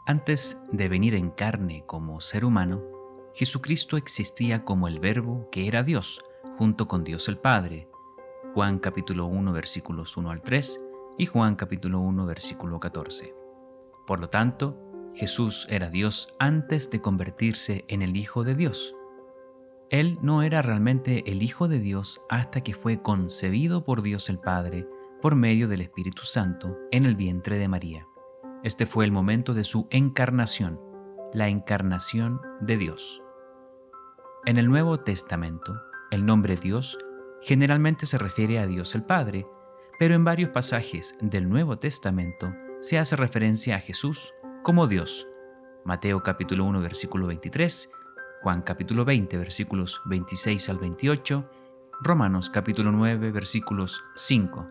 Antes de venir en carne como ser humano, Jesucristo existía como el Verbo que era Dios, junto con Dios el Padre. Juan capítulo 1 versículos 1 al 3 y Juan capítulo 1 versículo 14. Por lo tanto, Jesús era Dios antes de convertirse en el Hijo de Dios. Él no era realmente el Hijo de Dios hasta que fue concebido por Dios el Padre por medio del Espíritu Santo en el vientre de María. Este fue el momento de su encarnación, la encarnación de Dios. En el Nuevo Testamento, el nombre Dios generalmente se refiere a Dios el Padre, pero en varios pasajes del Nuevo Testamento se hace referencia a Jesús como Dios. Mateo capítulo 1 versículo 23, Juan capítulo 20 versículos 26 al 28, Romanos capítulo 9 versículos 5,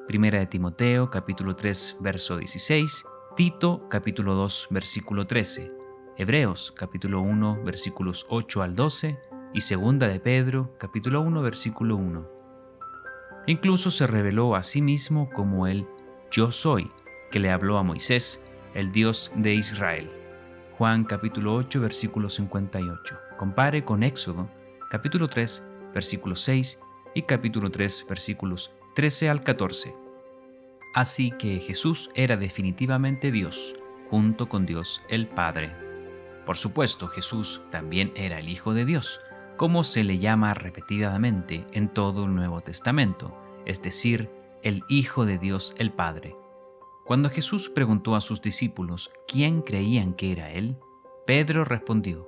Primera de Timoteo capítulo 3 verso 16, Tito capítulo 2 versículo 13, Hebreos capítulo 1 versículos 8 al 12 y Segunda de Pedro capítulo 1 versículo 1. Incluso se reveló a sí mismo como el Yo Soy, que le habló a Moisés, el Dios de Israel. Juan capítulo 8 versículo 58. Compare con Éxodo capítulo 3 versículo 6 y capítulo 3 versículos 13 al 14. Así que Jesús era definitivamente Dios, junto con Dios el Padre. Por supuesto, Jesús también era el Hijo de Dios, como se le llama repetidamente en todo el Nuevo Testamento, es decir, el Hijo de Dios el Padre. Cuando Jesús preguntó a sus discípulos quién creían que era Él, Pedro respondió: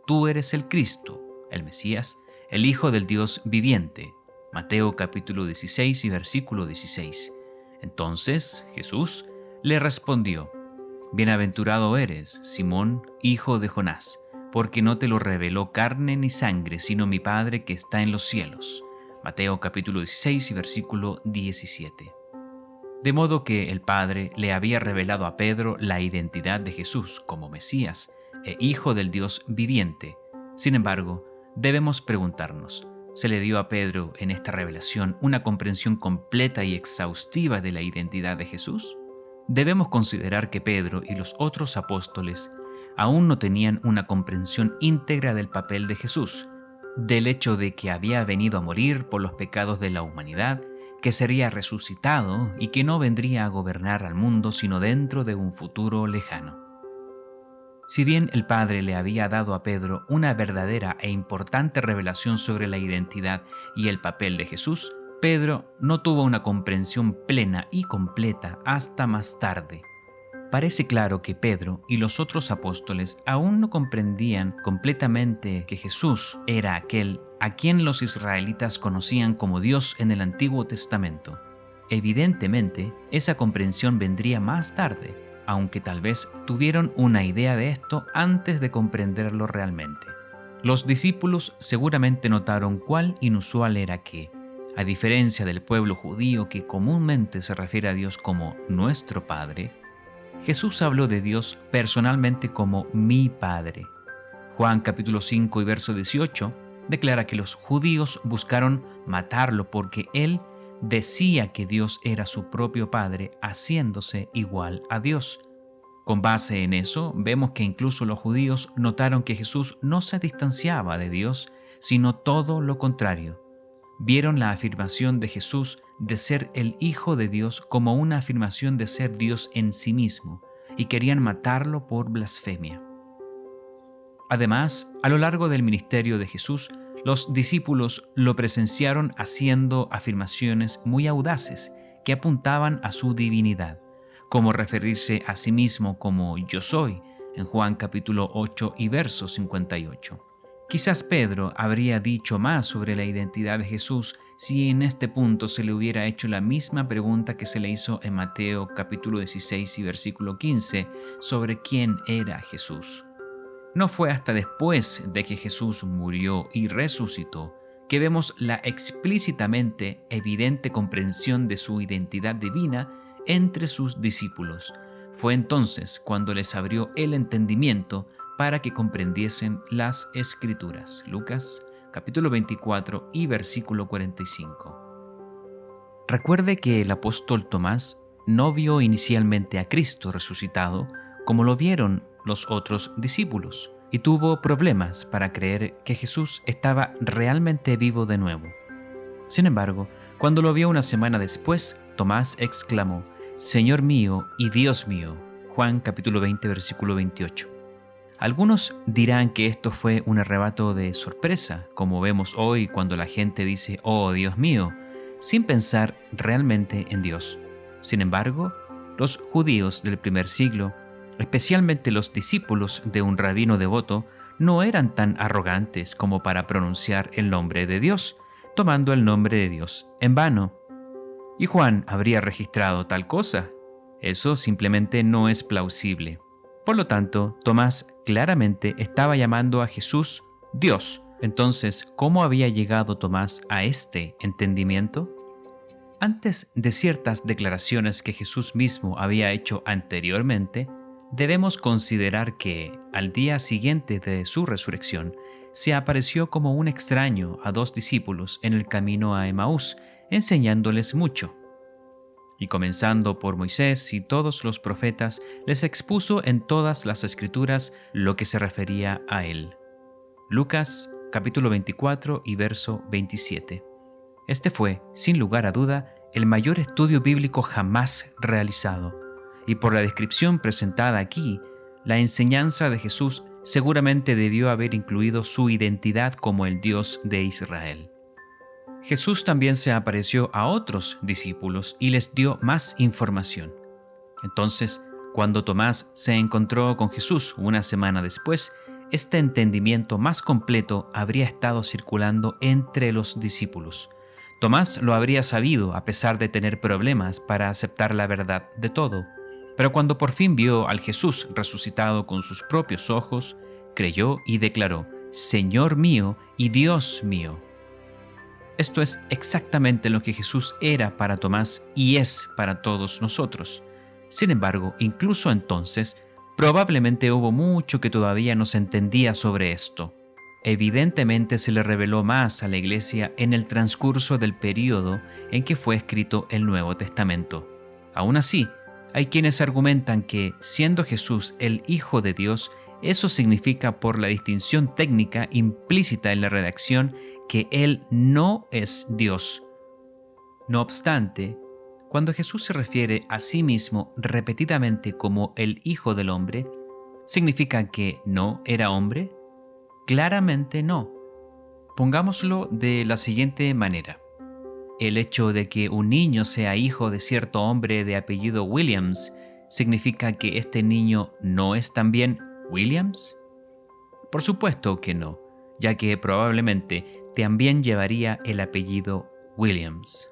Tú eres el Cristo, el Mesías, el Hijo del Dios viviente. Mateo capítulo 16 y versículo 16. Entonces Jesús le respondió: Bienaventurado eres, Simón, hijo de Jonás, porque no te lo reveló carne ni sangre, sino mi Padre que está en los cielos. Mateo capítulo 16 y versículo 17. De modo que el Padre le había revelado a Pedro la identidad de Jesús como Mesías e Hijo del Dios viviente. Sin embargo, debemos preguntarnos, ¿se le dio a Pedro en esta revelación una comprensión completa y exhaustiva de la identidad de Jesús? Debemos considerar que Pedro y los otros apóstoles aún no tenían una comprensión íntegra del papel de Jesús, del hecho de que había venido a morir por los pecados de la humanidad, que sería resucitado y que no vendría a gobernar al mundo sino dentro de un futuro lejano. Si bien el Padre le había dado a Pedro una verdadera e importante revelación sobre la identidad y el papel de Jesús, Pedro no tuvo una comprensión plena y completa hasta más tarde. Parece claro que Pedro y los otros apóstoles aún no comprendían completamente que Jesús era aquel a quien los israelitas conocían como Dios en el Antiguo Testamento. Evidentemente, esa comprensión vendría más tarde, aunque tal vez tuvieron una idea de esto antes de comprenderlo realmente. Los discípulos seguramente notaron cuál inusual era que, a diferencia del pueblo judío que comúnmente se refiere a Dios como nuestro Padre, Jesús habló de Dios personalmente como mi Padre. Juan capítulo 5 y verso 18 declara que los judíos buscaron matarlo porque él decía que Dios era su propio Padre, haciéndose igual a Dios. Con base en eso, vemos que incluso los judíos notaron que Jesús no se distanciaba de Dios, sino todo lo contrario. Vieron la afirmación de Jesús de ser el Hijo de Dios como una afirmación de ser Dios en sí mismo, y querían matarlo por blasfemia. Además, a lo largo del ministerio de Jesús, los discípulos lo presenciaron haciendo afirmaciones muy audaces que apuntaban a su divinidad, como referirse a sí mismo como Yo Soy, en Juan capítulo 8 y verso 58. Quizás Pedro habría dicho más sobre la identidad de Jesús si en este punto se le hubiera hecho la misma pregunta que se le hizo en Mateo capítulo 16 y versículo 15 sobre quién era Jesús. No fue hasta después de que Jesús murió y resucitó que vemos la explícitamente evidente comprensión de su identidad divina entre sus discípulos. Fue entonces cuando les abrió el entendimiento para que comprendiesen las Escrituras. Lucas capítulo 24 y versículo 45. Recuerde que el apóstol Tomás no vio inicialmente a Cristo resucitado como lo vieron los otros discípulos, y tuvo problemas para creer que Jesús estaba realmente vivo de nuevo. Sin embargo, cuando lo vio una semana después, Tomás exclamó: «Señor mío y Dios mío». Juan capítulo 20, versículo 28. Algunos dirán que esto fue un arrebato de sorpresa, como vemos hoy cuando la gente dice «Oh Dios mío», sin pensar realmente en Dios. Sin embargo, los judíos del primer siglo, especialmente los discípulos de un rabino devoto, no eran tan arrogantes como para pronunciar el nombre de Dios, tomando el nombre de Dios en vano. ¿Y Juan habría registrado tal cosa? Eso simplemente no es plausible. Por lo tanto, Tomás claramente estaba llamando a Jesús Dios. Entonces, ¿cómo había llegado Tomás a este entendimiento? Antes de ciertas declaraciones que Jesús mismo había hecho anteriormente, debemos considerar que, al día siguiente de su resurrección, se apareció como un extraño a 2 discípulos en el camino a Emaús, enseñándoles mucho. Y comenzando por Moisés y todos los profetas, les expuso en todas las Escrituras lo que se refería a él. Lucas capítulo 24 y verso 27. Este fue, sin lugar a duda, el mayor estudio bíblico jamás realizado. Y por la descripción presentada aquí, la enseñanza de Jesús seguramente debió haber incluido su identidad como el Dios de Israel. Jesús también se apareció a otros discípulos y les dio más información. Entonces, cuando Tomás se encontró con Jesús una semana después, este entendimiento más completo habría estado circulando entre los discípulos. Tomás lo habría sabido a pesar de tener problemas para aceptar la verdad de todo, pero cuando por fin vio al Jesús resucitado con sus propios ojos, creyó y declaró: «Señor mío y Dios mío». Esto es exactamente lo que Jesús era para Tomás y es para todos nosotros. Sin embargo, incluso entonces, probablemente hubo mucho que todavía no se entendía sobre esto. Evidentemente se le reveló más a la Iglesia en el transcurso del período en que fue escrito el Nuevo Testamento. Aún así, hay quienes argumentan que, siendo Jesús el Hijo de Dios, eso significa, por la distinción técnica implícita en la redacción, que Él no es Dios. No obstante, cuando Jesús se refiere a sí mismo repetidamente como el Hijo del Hombre, ¿significa que no era hombre? Claramente no. Pongámoslo de la siguiente manera. El hecho de que un niño sea hijo de cierto hombre de apellido Williams, ¿significa que este niño no es también Williams? Por supuesto que no, ya que probablemente también llevaría el apellido Williams.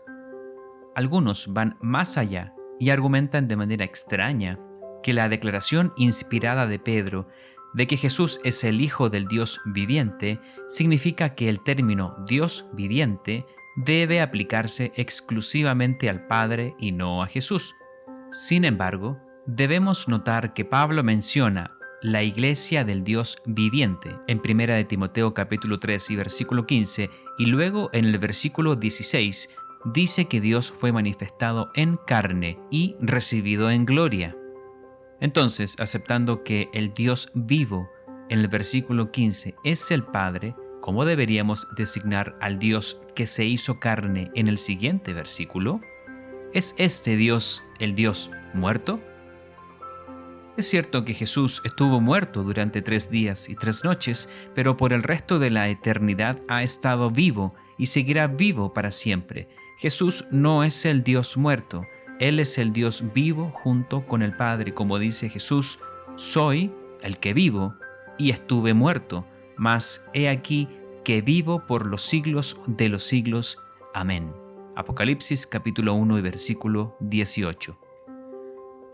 Algunos van más allá y argumentan de manera extraña que la declaración inspirada de Pedro de que Jesús es el Hijo del Dios viviente significa que el término Dios viviente debe aplicarse exclusivamente al Padre y no a Jesús. Sin embargo, debemos notar que Pablo menciona la Iglesia del Dios viviente en 1 de Timoteo capítulo 3 y versículo 15, y luego en el versículo 16 dice que Dios fue manifestado en carne y recibido en gloria. Entonces, aceptando que el Dios vivo en el versículo 15 es el Padre, ¿cómo deberíamos designar al Dios que se hizo carne en el siguiente versículo? ¿Es este Dios el Dios muerto? Es cierto que Jesús estuvo muerto durante 3 días y 3 noches, pero por el resto de la eternidad ha estado vivo y seguirá vivo para siempre. Jesús no es el Dios muerto, Él es el Dios vivo junto con el Padre, como dice Jesús: «Soy el que vivo y estuve muerto, mas he aquí que vivo por los siglos de los siglos. Amén». Apocalipsis capítulo 1 y versículo 18.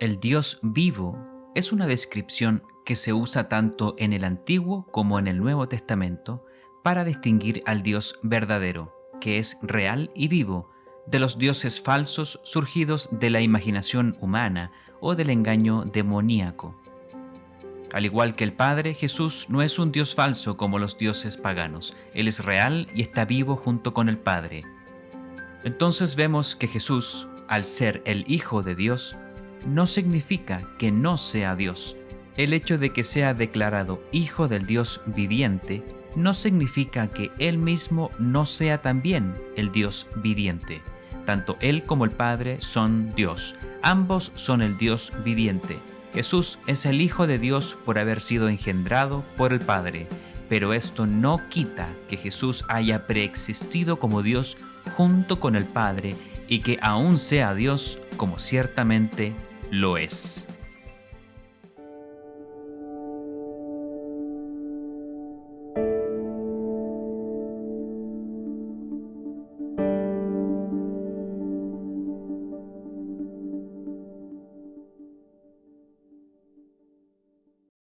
El Dios vivo es una descripción que se usa tanto en el Antiguo como en el Nuevo Testamento para distinguir al Dios verdadero, que es real y vivo, de los dioses falsos surgidos de la imaginación humana o del engaño demoníaco. Al igual que el Padre, Jesús no es un Dios falso como los dioses paganos. Él es real y está vivo junto con el Padre. Entonces vemos que Jesús, al ser el Hijo de Dios, no significa que no sea Dios, El hecho de que sea declarado Hijo del Dios viviente no significa que Él mismo no sea también el Dios viviente. Tanto Él como el Padre son Dios. Ambos son el Dios viviente. Jesús es el Hijo de Dios por haber sido engendrado por el Padre, pero esto no quita que Jesús haya preexistido como Dios junto con el Padre y que aún sea Dios como ciertamente lo es.